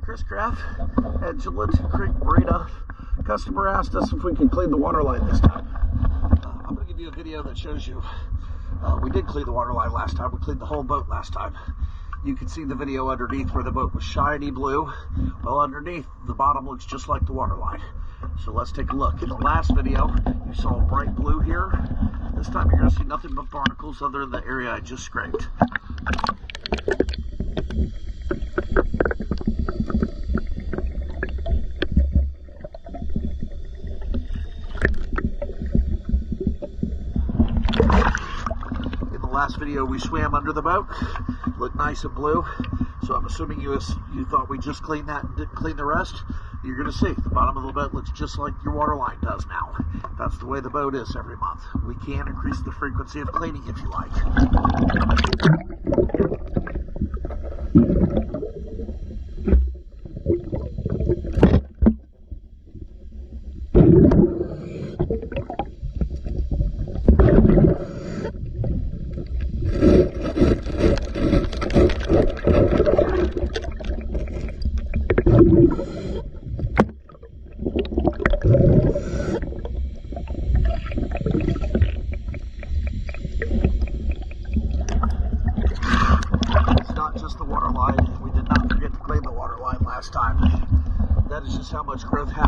Chris Kraft at Gillette Creek Marina. Customer asked us if we could clean the water line this time. I'm going to give you a video that shows you we did clean the water line last time. We cleaned the whole boat last time. You can see the video underneath where the boat was shiny blue. Well, underneath, the bottom looks just like the water line. So let's take a look. In the last video, you saw bright blue here. This time you're going to see nothing but barnacles other than the area I just scraped. Last video we swam under the boat, looked nice and blue, so I'm assuming you thought we just cleaned that and didn't clean the rest. You're going to see the bottom of the boat looks just like your water line does now. That's the way the boat is every month. We can increase the frequency of cleaning if you like. Just the water line. We did not forget to clean the water line last time. That is just how much growth happens.